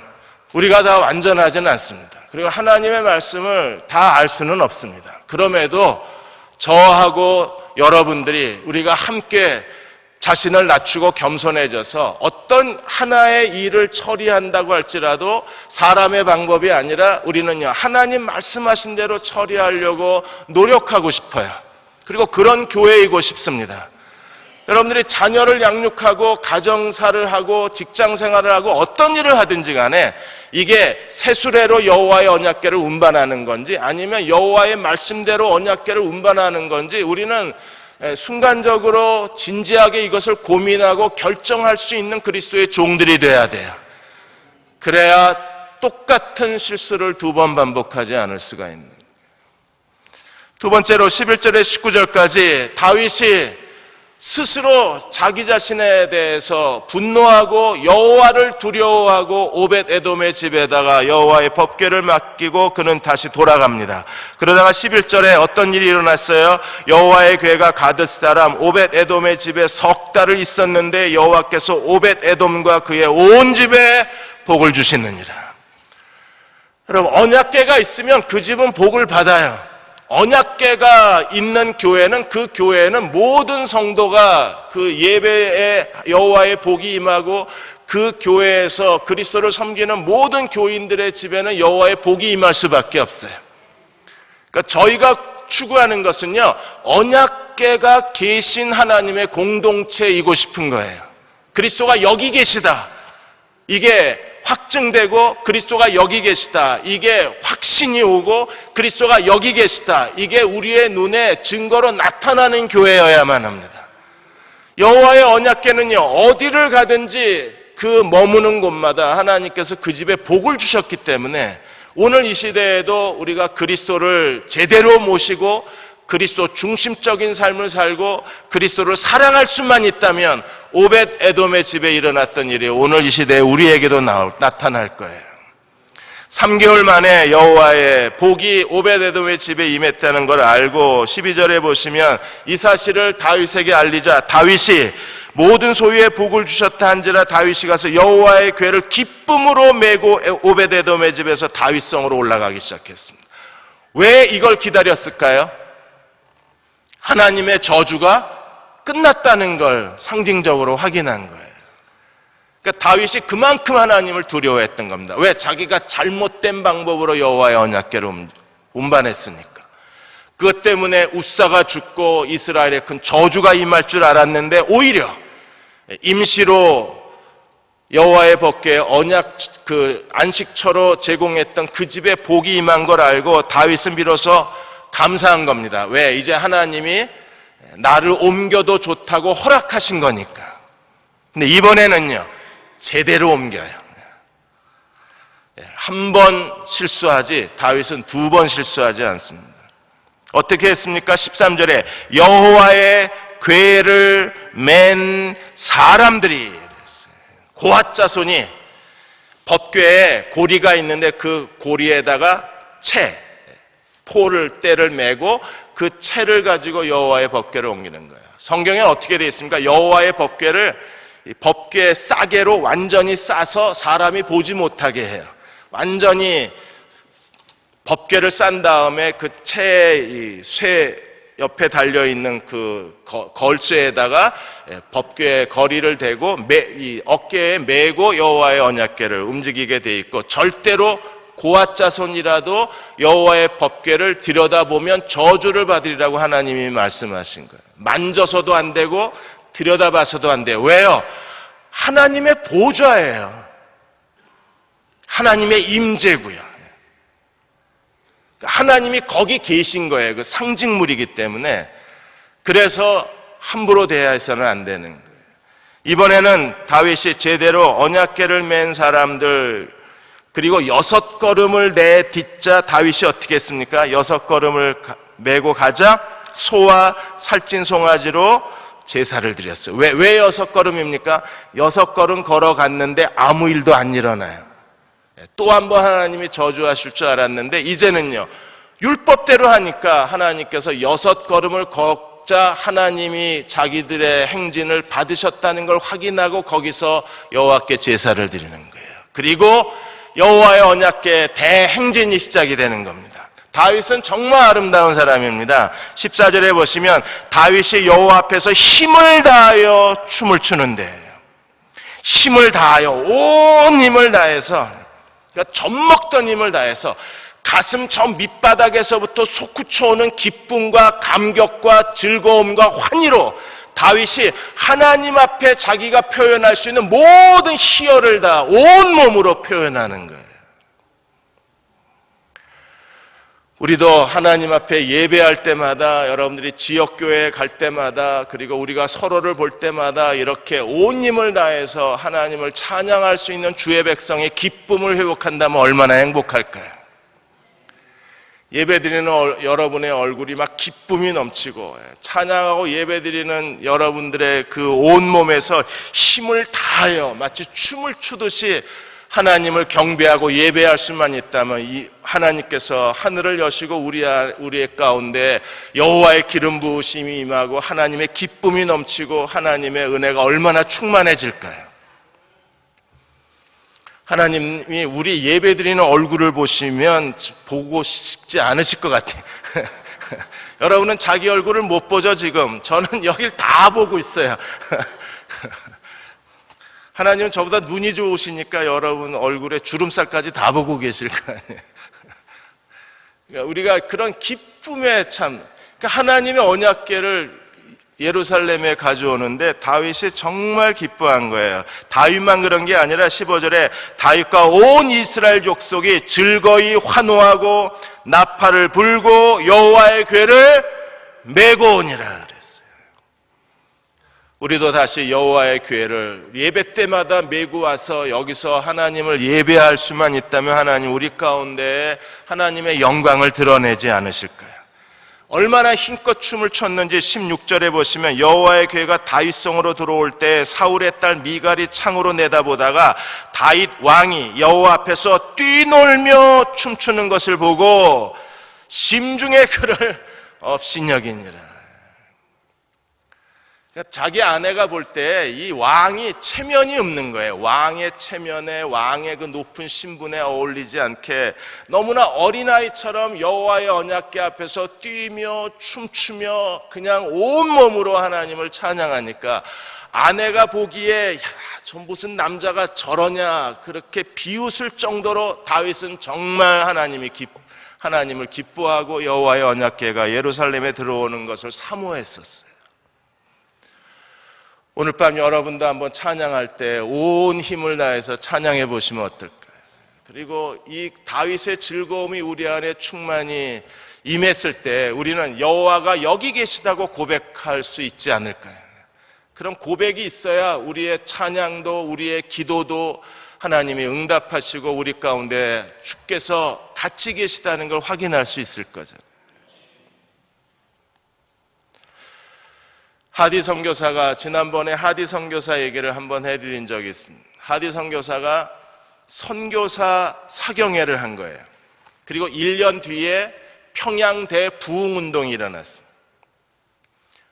우리가 다 완전하지는 않습니다. 그리고 하나님의 말씀을 다 알 수는 없습니다. 그럼에도 저하고 여러분들이 우리가 함께 자신을 낮추고 겸손해져서 어떤 하나의 일을 처리한다고 할지라도 사람의 방법이 아니라 우리는요, 하나님 말씀하신 대로 처리하려고 노력하고 싶어요. 그리고 그런 교회이고 싶습니다. 여러분들이 자녀를 양육하고 가정사를 하고 직장생활을 하고 어떤 일을 하든지 간에 이게 새수레로 여호와의 언약궤를 운반하는 건지 아니면 여호와의 말씀대로 언약궤를 운반하는 건지 우리는 순간적으로 진지하게 이것을 고민하고 결정할 수 있는 그리스도의 종들이 돼야 돼요. 그래야 똑같은 실수를 2번 반복하지 않을 수가 있는 거예요. 두 번째로 11절에 19절까지 다윗이 스스로 자기 자신에 대해서 분노하고 여호와를 두려워하고 오벳 에돔의 집에다가 여호와의 법궤를 맡기고 그는 다시 돌아갑니다. 그러다가 11절에 어떤 일이 일어났어요? 여호와의 궤가 가드 사람 오벳 에돔의 집에 석 달을 있었는데 여호와께서 오벳 에돔과 그의 온 집에 복을 주시느니라. 여러분, 언약궤가 있으면 그 집은 복을 받아요. 언약궤가 있는 교회는 그 교회는 모든 성도가 그 예배에 여호와의 복이 임하고 그 교회에서 그리스도를 섬기는 모든 교인들의 집에는 여호와의 복이 임할 수밖에 없어요. 그러니까 저희가 추구하는 것은요, 언약궤가 계신 하나님의 공동체이고 싶은 거예요. 그리스도가 여기 계시다, 이게 확증되고 그리스도가 여기 계시다, 이게 확신이 오고 그리스도가 여기 계시다, 이게 우리의 눈에 증거로 나타나는 교회여야만 합니다. 여호와의 언약궤는요, 어디를 가든지 그 머무는 곳마다 하나님께서 그 집에 복을 주셨기 때문에 오늘 이 시대에도 우리가 그리스도를 제대로 모시고 그리스도 중심적인 삶을 살고 그리스도를 사랑할 수만 있다면 오벳 에돔의 집에 일어났던 일이 오늘 이 시대에 우리에게도 나타날 거예요. 3개월 만에 여호와의 복이 오벳 에돔의 집에 임했다는 걸 알고 12절에 보시면 이 사실을 다윗에게 알리자 다윗이 모든 소유의 복을 주셨다 한지라 다윗이 가서 여호와의 궤를 기쁨으로 메고 오벳 에돔의 집에서 다윗성으로 올라가기 시작했습니다. 왜 이걸 기다렸을까요? 하나님의 저주가 끝났다는 걸 상징적으로 확인한 거예요. 그러니까 다윗이 그만큼 하나님을 두려워했던 겁니다. 왜? 자기가 잘못된 방법으로 여호와의 언약궤를 운반했으니까. 그것 때문에 우사가 죽고 이스라엘에 큰 저주가 임할 줄 알았는데 오히려 임시로 여호와의 법궤 언약 안식처로 제공했던 그 집에 복이 임한 걸 알고 다윗은 비로소 감사한 겁니다. 왜? 이제 하나님이 나를 옮겨도 좋다고 허락하신 거니까. 근데 이번에는요, 제대로 옮겨요. 한 번 실수하지 다윗은 2번 실수하지 않습니다. 어떻게 했습니까? 13절에 여호와의 궤를 맨 사람들이 그랬어요. 고핫 자손이 법궤에 고리가 있는데 그 고리에다가 때를 메고 그 채를 가지고 여호와의 법궤를 옮기는 거예요. 성경에 어떻게 되어 있습니까? 여호와의 법궤를 법궤 싸개로 완전히 싸서 사람이 보지 못하게 해요. 완전히 법궤를 싼 다음에 그 채의 쇠 옆에 달려있는 그 걸쇠에다가 법궤 거리를 대고 어깨에 메고 여호와의 언약궤를 움직이게 돼 있고 절대로 고핫 자손이라도 여호와의 법궤를 들여다보면 저주를 받으리라고 하나님이 말씀하신 거예요. 만져서도 안 되고 들여다봐서도 안 돼요. 왜요? 하나님의 보좌예요. 하나님의 임재고요. 하나님이 거기 계신 거예요. 그 상징물이기 때문에. 그래서 함부로 대해서는 안 되는 거예요. 이번에는 다윗이 제대로 언약궤를 맨 사람들 그리고 6걸음을 내딛자 다윗이 어떻게 했습니까? 6걸음을 메고 가자 소와 살찐 송아지로 제사를 드렸어요. 왜 6걸음입니까? 6걸음 걸어갔는데 아무 일도 안 일어나요. 또 한 번 하나님이 저주하실 줄 알았는데 이제는요 율법대로 하니까 하나님께서 6걸음을 걷자 하나님이 자기들의 행진을 받으셨다는 걸 확인하고 거기서 여호와께 제사를 드리는 거예요. 그리고 여호와의 언약궤 대행진이 시작이 되는 겁니다. 다윗은 정말 아름다운 사람입니다. 14절에 보시면 다윗이 여호와 앞에서 힘을 다하여 춤을 추는데 힘을 다하여 온 힘을 다해서 그러니까 젖먹던 힘을 다해서 가슴 저 밑바닥에서부터 솟구쳐오는 기쁨과 감격과 즐거움과 환희로 다윗이 하나님 앞에 자기가 표현할 수 있는 모든 희열을 다 온몸으로 표현하는 거예요. 우리도 하나님 앞에 예배할 때마다 여러분들이 지역교회에 갈 때마다 그리고 우리가 서로를 볼 때마다 이렇게 온 힘을 다해서 하나님을 찬양할 수 있는 주의 백성의 기쁨을 회복한다면 얼마나 행복할까요? 예배드리는 여러분의 얼굴이 막 기쁨이 넘치고 찬양하고 예배드리는 여러분들의 그 온몸에서 힘을 다하여 마치 춤을 추듯이 하나님을 경배하고 예배할 수만 있다면 이 하나님께서 하늘을 여시고 우리의 가운데 여호와의 기름 부으심이 임하고 하나님의 기쁨이 넘치고 하나님의 은혜가 얼마나 충만해질까요? 하나님이 우리 예배드리는 얼굴을 보시면 보고 싶지 않으실 것 같아요. 여러분은 자기 얼굴을 못 보죠 지금. 저는 여길 다 보고 있어요. 하나님은 저보다 눈이 좋으시니까 여러분 얼굴에 주름살까지 다 보고 계실 거 아니에요. 그러니까 우리가 그런 기쁨에 참 그러니까 하나님의 언약궤를 예루살렘에 가져오는데 다윗이 정말 기뻐한 거예요. 다윗만 그런 게 아니라 15절에 다윗과 온 이스라엘 족속이 즐거이 환호하고 나팔을 불고 여호와의 궤를 메고 오니라 그랬어요. 우리도 다시 여호와의 교회를 예배 때마다 메고 와서 여기서 하나님을 예배할 수만 있다면 하나님 우리 가운데 하나님의 영광을 드러내지 않으실까요? 얼마나 힘껏 춤을 췄는지 16절에 보시면 여호와의 교회가 다윗성으로 들어올 때 사울의 딸 미갈이 창으로 내다보다가 다윗 왕이 여호와 앞에서 뛰놀며 춤추는 것을 보고 심중에 그를 업신여기니라. 그러니까 자기 아내가 볼 때 이 왕이 체면이 없는 거예요. 왕의 체면에 왕의 그 높은 신분에 어울리지 않게 너무나 어린아이처럼 여호와의 언약궤 앞에서 뛰며 춤추며 그냥 온몸으로 하나님을 찬양하니까 아내가 보기에 야, 저 무슨 남자가 저러냐 그렇게 비웃을 정도로 다윗은 정말 하나님을 기뻐하고 여호와의 언약궤가 예루살렘에 들어오는 것을 사모했었어요. 오늘 밤 여러분도 한번 찬양할 때 온 힘을 다해서 찬양해 보시면 어떨까요? 그리고 이 다윗의 즐거움이 우리 안에 충만히 임했을 때 우리는 여호와가 여기 계시다고 고백할 수 있지 않을까요? 그런 고백이 있어야 우리의 찬양도 우리의 기도도 하나님이 응답하시고 우리 가운데 주께서 같이 계시다는 걸 확인할 수 있을 거잖아요. 하디 선교사가 지난번에 하디 선교사 얘기를 한번 해드린 적이 있습니다. 하디 선교사가 선교사 사경회를 한 거예요. 그리고 1년 뒤에 평양 대부흥운동이 일어났습니다.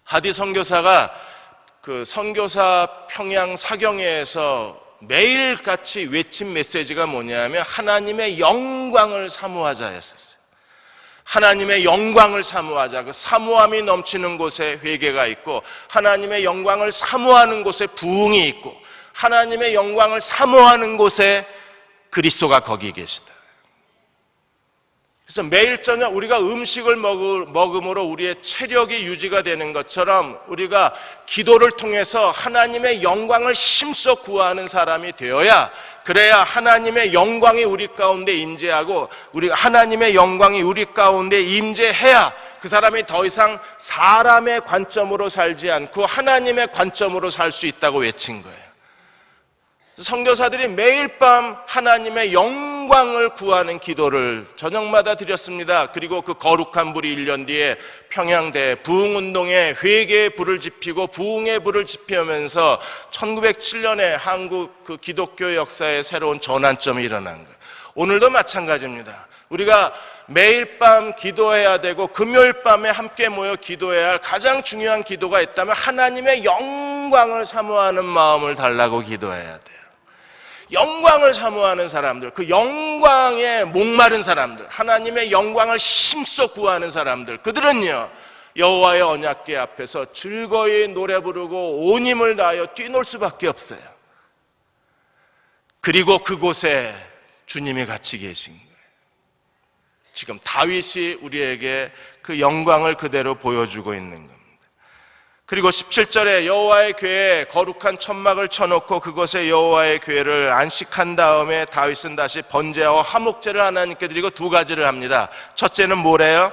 하디 선교사가 그 선교사 평양 사경회에서 매일같이 외친 메시지가 뭐냐면 하나님의 영광을 사모하자였었어요. 하나님의 영광을 사모하자. 그 사모함이 넘치는 곳에 회개가 있고 하나님의 영광을 사모하는 곳에 부흥이 있고 하나님의 영광을 사모하는 곳에 그리스도가 거기 계시다. 그래서 매일 저녁 우리가 음식을 먹음으로 우리의 체력이 유지가 되는 것처럼 우리가 기도를 통해서 하나님의 영광을 힘써 구하는 사람이 되어야 그래야 하나님의 영광이 우리 가운데 임재하고 하나님의 영광이 우리 가운데 임재해야 그 사람이 더 이상 사람의 관점으로 살지 않고 하나님의 관점으로 살 수 있다고 외친 거예요. 선교사들이 매일 밤 하나님의 영광을 구하는 기도를 저녁마다 드렸습니다. 그리고 그 거룩한 불이 1년 뒤에 평양대 부흥운동에 회개의 불을 지피고 부흥의 불을 지피면서 1907년에 한국 그 기독교 역사에 새로운 전환점이 일어난 거예요. 오늘도 마찬가지입니다. 우리가 매일 밤 기도해야 되고 금요일 밤에 함께 모여 기도해야 할 가장 중요한 기도가 있다면 하나님의 영광을 사모하는 마음을 달라고 기도해야 돼요. 영광을 사모하는 사람들, 그 영광에 목마른 사람들, 하나님의 영광을 힘써 구하는 사람들, 그들은요 여호와의 언약궤 앞에서 즐거이 노래 부르고 온 힘을 다하여 뛰놀 수밖에 없어요. 그리고 그곳에 주님이 같이 계신 거예요. 지금 다윗이 우리에게 그 영광을 그대로 보여주고 있는 겁니다. 그리고 17절에 여호와의 궤에 거룩한 천막을 쳐놓고 그것에 여호와의 궤를 안식한 다음에 다윗은 다시 번제와 화목제를 하나님께 드리고 두 가지를 합니다. 첫째는 뭐래요?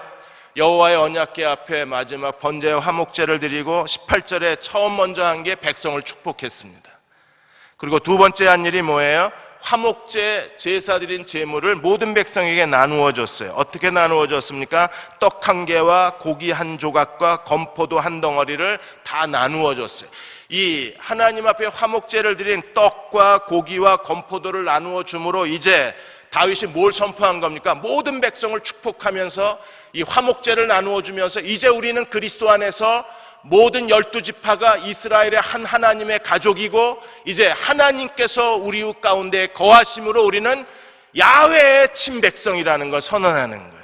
여호와의 언약궤 앞에 마지막 번제와 화목제를 드리고 18절에 처음 먼저 한 게 백성을 축복했습니다. 그리고 두 번째 한 일이 뭐예요? 화목제 제사 드린 제물을 모든 백성에게 나누어 줬어요. 어떻게 나누어 줬습니까? 떡 한 개와 고기 한 조각과 건포도 한 덩어리를 다 나누어 줬어요. 이 하나님 앞에 화목제를 드린 떡과 고기와 건포도를 나누어 줌으로 이제 다윗이 뭘 선포한 겁니까? 모든 백성을 축복하면서 이 화목제를 나누어 주면서 이제 우리는 그리스도 안에서 모든 12지파가 이스라엘의 한 하나님의 가족이고 이제 하나님께서 우리 가운데 거하심으로 우리는 야훼의 친백성이라는 걸 선언하는 거예요.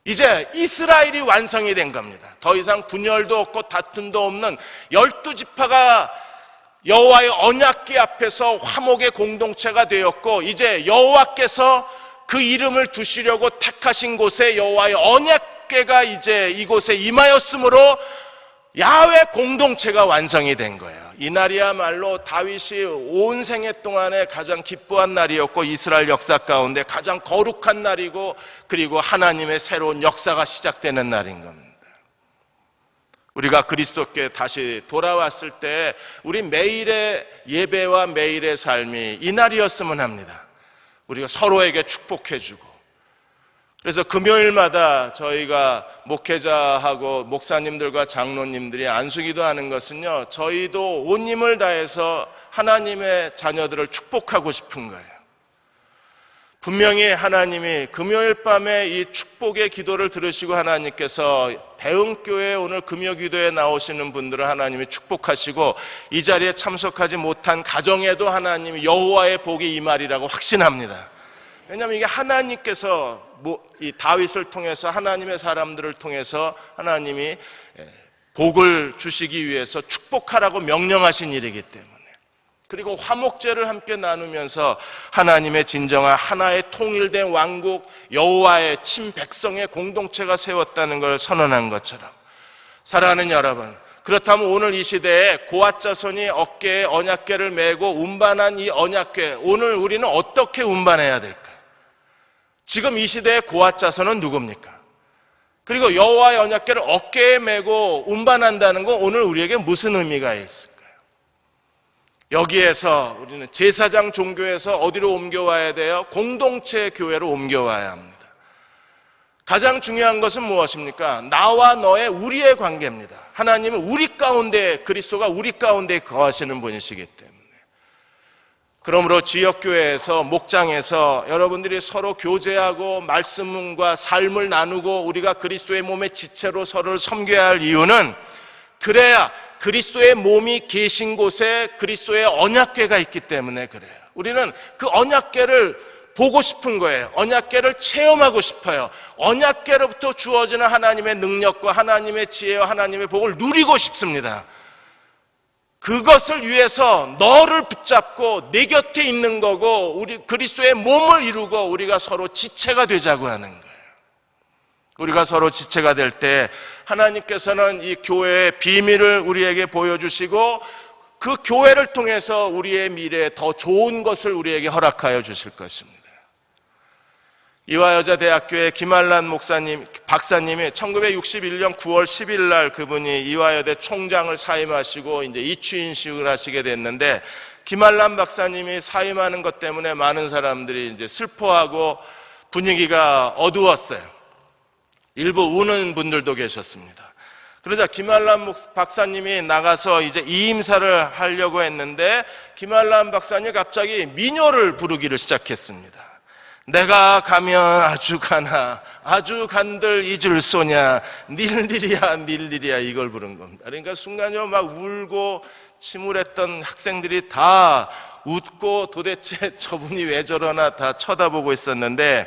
이제 이스라엘이 완성이 된 겁니다. 더 이상 분열도 없고 다툼도 없는 12지파가 여호와의 언약궤 앞에서 화목의 공동체가 되었고 이제 여호와께서 그 이름을 두시려고 택하신 곳에 여호와의 언약궤가 이제 이곳에 임하였으므로 야훼 공동체가 완성이 된 거예요. 이날이야말로 다윗이 온 생애 동안에 가장 기뻐한 날이었고 이스라엘 역사 가운데 가장 거룩한 날이고 그리고 하나님의 새로운 역사가 시작되는 날인 겁니다. 우리가 그리스도께 다시 돌아왔을 때 우리 매일의 예배와 매일의 삶이 이날이었으면 합니다. 우리가 서로에게 축복해주고, 그래서 금요일마다 저희가 목회자하고 목사님들과 장로님들이 안수기도 하는 것은요, 저희도 온 힘을 다해서 하나님의 자녀들을 축복하고 싶은 거예요. 분명히 하나님이 금요일 밤에 이 축복의 기도를 들으시고 하나님께서 대흥교회 오늘 금요기도에 나오시는 분들을 하나님이 축복하시고 이 자리에 참석하지 못한 가정에도 하나님이 여호와의 복이 임하리라고 확신합니다. 왜냐하면 이게 하나님께서 이 다윗을 통해서 하나님의 사람들을 통해서 하나님이 복을 주시기 위해서 축복하라고 명령하신 일이기 때문에, 그리고 화목제를 함께 나누면서 하나님의 진정한 하나의 통일된 왕국 여호와의 친백성의 공동체가 세웠다는 걸 선언한 것처럼, 사랑하는 여러분, 그렇다면 오늘 이 시대에 고앗 자손이 어깨에 언약궤를 메고 운반한 이 언약궤, 오늘 우리는 어떻게 운반해야 될까? 지금 이 시대의 고앗 자손은 누굽니까? 그리고 여호와의 언약궤를 어깨에 메고 운반한다는 건 오늘 우리에게 무슨 의미가 있을까요? 여기에서 우리는 제사장 종교에서 어디로 옮겨와야 돼요? 공동체 교회로 옮겨와야 합니다. 가장 중요한 것은 무엇입니까? 나와 너의 우리의 관계입니다. 하나님은 우리 가운데, 그리스도가 우리 가운데 거하시는 분이시기 때문에, 그러므로 지역교회에서 목장에서 여러분들이 서로 교제하고 말씀과 삶을 나누고 우리가 그리스도의 몸의 지체로 서로를 섬겨야 할 이유는, 그래야 그리스도의 몸이 계신 곳에 그리스도의 언약궤가 있기 때문에 그래요. 우리는 그 언약궤를 보고 싶은 거예요. 언약궤를 체험하고 싶어요. 언약궤로부터 주어지는 하나님의 능력과 하나님의 지혜와 하나님의 복을 누리고 싶습니다. 그것을 위해서 너를 붙잡고 내 곁에 있는 거고 우리 그리스도의 몸을 이루고 우리가 서로 지체가 되자고 하는 거예요. 우리가 서로 지체가 될 때 하나님께서는 이 교회의 비밀을 우리에게 보여주시고 그 교회를 통해서 우리의 미래에 더 좋은 것을 우리에게 허락하여 주실 것입니다. 이화여자대학교의 김한란 박사님이 1961년 9월 10일 날 그분이 이화여대 총장을 사임하시고 이제 이추인식을 하시게 됐는데, 김한란 박사님이 사임하는 것 때문에 많은 사람들이 이제 슬퍼하고 분위기가 어두웠어요. 일부 우는 분들도 계셨습니다. 그러자 김한란 박사님이 나가서 이제 이임사를 하려고 했는데 김한란 박사님이 갑자기 민요를 부르기를 시작했습니다. 내가 가면 아주 가나 아주 간들 잊을 소냐 닐일이야 닐일이야, 이걸 부른 겁니다. 그러니까 순간적으로 막 울고 침울했던 학생들이 다 웃고 도대체 저분이 왜 저러나 다 쳐다보고 있었는데,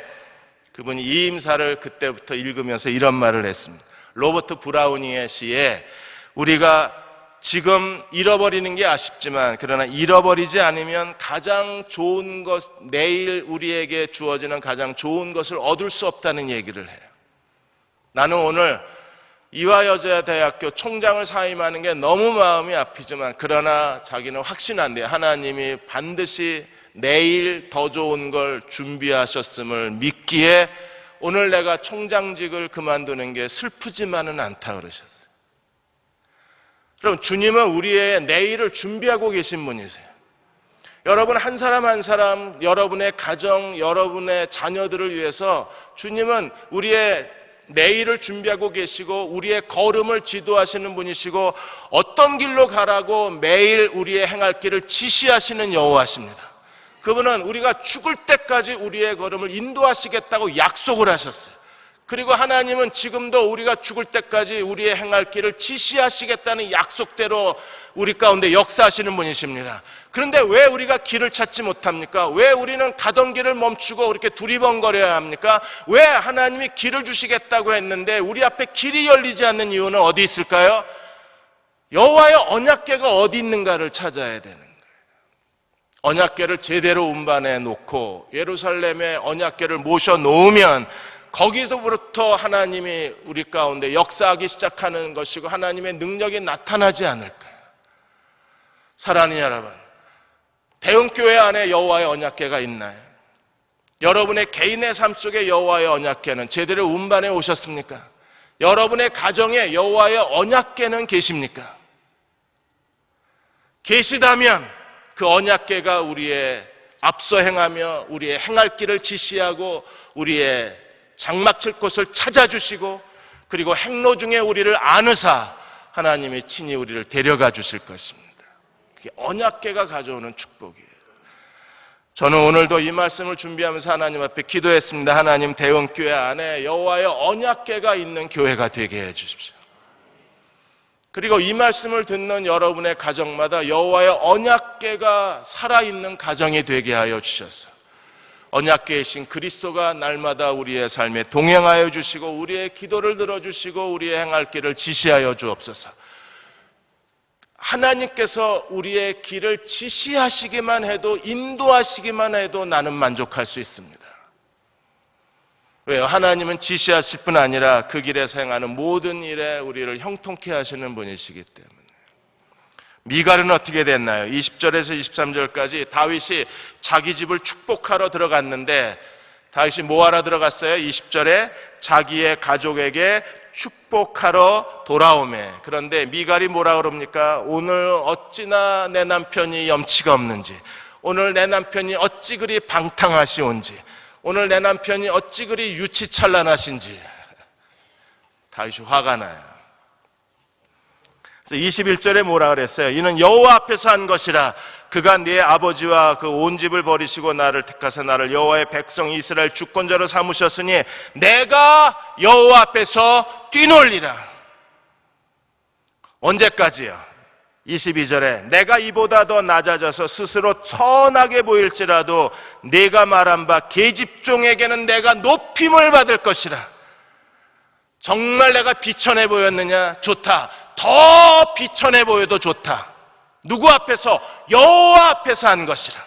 그분이 이임사를 그때부터 읽으면서 이런 말을 했습니다. 로버트 브라우닝의 시에 우리가 지금 잃어버리는 게 아쉽지만 그러나 잃어버리지 않으면 가장 좋은 것, 내일 우리에게 주어지는 가장 좋은 것을 얻을 수 없다는 얘기를 해요. 나는 오늘 이화여자대학교 총장을 사임하는 게 너무 마음이 아프지만 그러나 자기는 확신한대요. 하나님이 반드시 내일 더 좋은 걸 준비하셨음을 믿기에 오늘 내가 총장직을 그만두는 게 슬프지만은 않다 그러셨어요. 그럼 주님은 우리의 내일을 준비하고 계신 분이세요. 여러분 한 사람 한 사람, 여러분의 가정, 여러분의 자녀들을 위해서 주님은 우리의 내일을 준비하고 계시고 우리의 걸음을 지도하시는 분이시고 어떤 길로 가라고 매일 우리의 행할 길을 지시하시는 여호와십니다. 그분은 우리가 죽을 때까지 우리의 걸음을 인도하시겠다고 약속을 하셨어요. 그리고 하나님은 지금도 우리가 죽을 때까지 우리의 행할 길을 지시하시겠다는 약속대로 우리 가운데 역사하시는 분이십니다. 그런데 왜 우리가 길을 찾지 못합니까? 왜 우리는 가던 길을 멈추고 이렇게 두리번거려야 합니까? 왜 하나님이 길을 주시겠다고 했는데 우리 앞에 길이 열리지 않는 이유는 어디 있을까요? 여호와의 언약궤가 어디 있는가를 찾아야 되는 거예요. 언약궤를 제대로 운반해 놓고 예루살렘에 언약궤를 모셔 놓으면 거기서부터 하나님이 우리 가운데 역사하기 시작하는 것이고 하나님의 능력이 나타나지 않을까요? 사랑하는 여러분, 대흥교회 안에 여호와의 언약궤가 있나요? 여러분의 개인의 삶 속에 여호와의 언약궤는 제대로 운반해 오셨습니까? 여러분의 가정에 여호와의 언약궤는 계십니까? 계시다면 그 언약궤가 우리의 앞서 행하며 우리의 행할 길을 지시하고 우리의 장막 칠 곳을 찾아주시고 그리고 행로 중에 우리를 안으사 하나님이 친히 우리를 데려가 주실 것입니다. 그게 언약궤가 가져오는 축복이에요. 저는 오늘도 이 말씀을 준비하면서 하나님 앞에 기도했습니다. 하나님, 대흥교회 안에 여호와의 언약궤가 있는 교회가 되게 해 주십시오. 그리고 이 말씀을 듣는 여러분의 가정마다 여호와의 언약궤가 살아있는 가정이 되게 하여 주셔서 언약궤이신 그리스도가 날마다 우리의 삶에 동행하여 주시고 우리의 기도를 들어주시고 우리의 행할 길을 지시하여 주옵소서. 하나님께서 우리의 길을 지시하시기만 해도, 인도하시기만 해도 나는 만족할 수 있습니다. 왜요? 하나님은 지시하실 뿐 아니라 그 길에서 행하는 모든 일에 우리를 형통케 하시는 분이시기 때문에. 미갈은 어떻게 됐나요? 20절에서 23절까지 다윗이 자기 집을 축복하러 들어갔는데 다윗이 뭐하러 들어갔어요? 20절에 자기의 가족에게 축복하러 돌아오매. 그런데 미갈이 뭐라 그럽니까? 오늘 어찌나 내 남편이 염치가 없는지, 오늘 내 남편이 어찌 그리 방탕하시온지, 오늘 내 남편이 어찌 그리 유치찬란하신지. 다윗이 화가 나요. 그래서 21절에 뭐라 그랬어요? 이는 여호와 앞에서 한 것이라. 그가 네 아버지와 그 온 집을 버리시고 나를 택하사 나를 여호와의 백성 이스라엘 주권자로 삼으셨으니 내가 여호와 앞에서 뛰놀리라. 언제까지요? 22절에 내가 이보다 더 낮아져서 스스로 천하게 보일지라도 내가 말한 바 계집종에게는 내가 높임을 받을 것이라. 정말 내가 비천해 보였느냐? 좋다. 더 비천해 보여도 좋다. 누구 앞에서? 여호와 앞에서 한 것이라.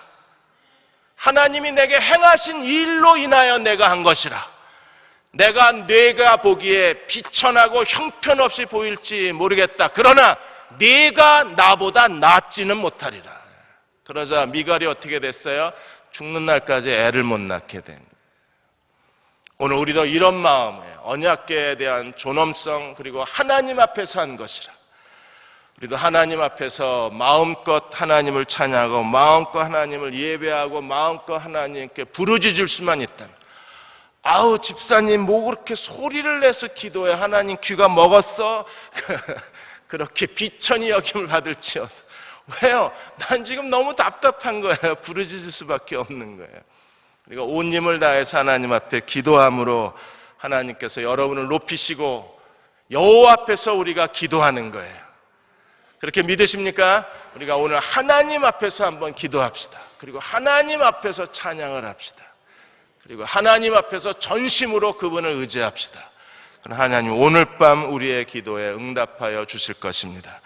하나님이 내게 행하신 일로 인하여 내가 한 것이라. 내가 보기에 비천하고 형편없이 보일지 모르겠다. 그러나 네가 나보다 낫지는 못하리라. 그러자 미갈이 어떻게 됐어요? 죽는 날까지 애를 못 낳게 된 거예요. 오늘 우리도 이런 마음에 언약궤에 대한 존엄성, 그리고 하나님 앞에서 한 것이라. 우리도 하나님 앞에서 마음껏 하나님을 찬양하고 마음껏 하나님을 예배하고 마음껏 하나님께 부르짖을 수만 있다면, 아우 집사님 뭐 그렇게 소리를 내서 기도해? 하나님 귀가 먹었어? 그렇게 비천히 여김을 받을지어도. 왜요? 난 지금 너무 답답한 거예요. 부르짖을 수밖에 없는 거예요. 그리고 온 힘을 다해서 하나님 앞에 기도함으로 하나님께서 여러분을 높이시고 여호와 앞에서 우리가 기도하는 거예요. 그렇게 믿으십니까? 우리가 오늘 하나님 앞에서 한번 기도합시다. 그리고 하나님 앞에서 찬양을 합시다. 그리고 하나님 앞에서 전심으로 그분을 의지합시다. 그럼 하나님 오늘 밤 우리의 기도에 응답하여 주실 것입니다.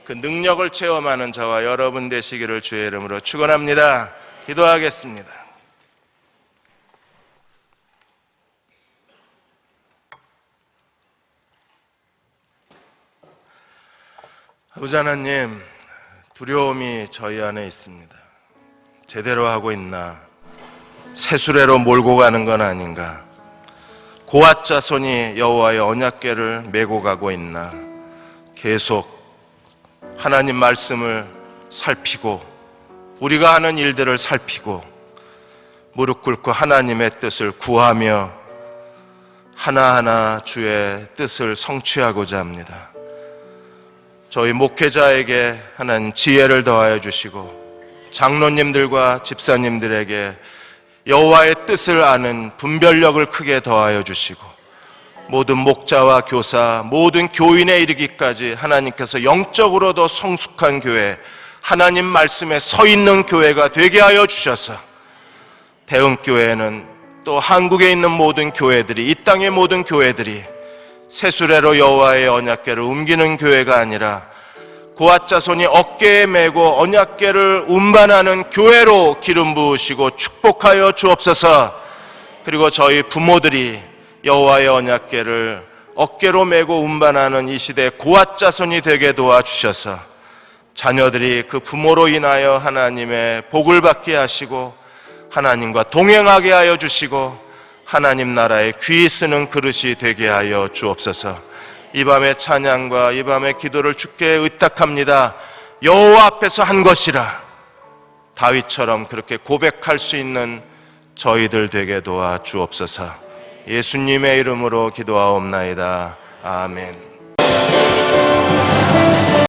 그 능력을 체험하는 저와 여러분 되시기를 주의 이름으로 축원합니다. 기도하겠습니다. 아버지 하나님, 두려움이 저희 안에 있습니다. 제대로 하고 있나? 세수레로 몰고 가는 건 아닌가? 고앗 자손이 여호와의 언약궤를 메고 가고 있나? 계속 하나님 말씀을 살피고 우리가 하는 일들을 살피고 무릎 꿇고 하나님의 뜻을 구하며 하나하나 주의 뜻을 성취하고자 합니다. 저희 목회자에게 하나님 지혜를 더하여 주시고 장로님들과 집사님들에게 여호와의 뜻을 아는 분별력을 크게 더하여 주시고 모든 목자와 교사, 모든 교인에 이르기까지 하나님께서 영적으로도 성숙한 교회, 하나님 말씀에 서 있는 교회가 되게 하여 주셔서 대흥교회는 또 한국에 있는 모든 교회들이, 이 땅의 모든 교회들이 세수레로 여호와의 언약궤를 옮기는 교회가 아니라 고앗 자손이 어깨에 메고 언약궤를 운반하는 교회로 기름 부으시고 축복하여 주옵소서. 그리고 저희 부모들이 여호와의 언약궤를 어깨로 메고 운반하는 이 시대 고앗 자손이 되게 도와주셔서 자녀들이 그 부모로 인하여 하나님의 복을 받게 하시고 하나님과 동행하게 하여 주시고 하나님 나라에 귀 쓰는 그릇이 되게 하여 주옵소서. 이 밤의 찬양과 이 밤의 기도를 주께 의탁합니다. 여호와 앞에서 한 것이라 다윗처럼 그렇게 고백할 수 있는 저희들 되게 도와 주옵소서. 예수님의 이름으로 기도하옵나이다. 아멘.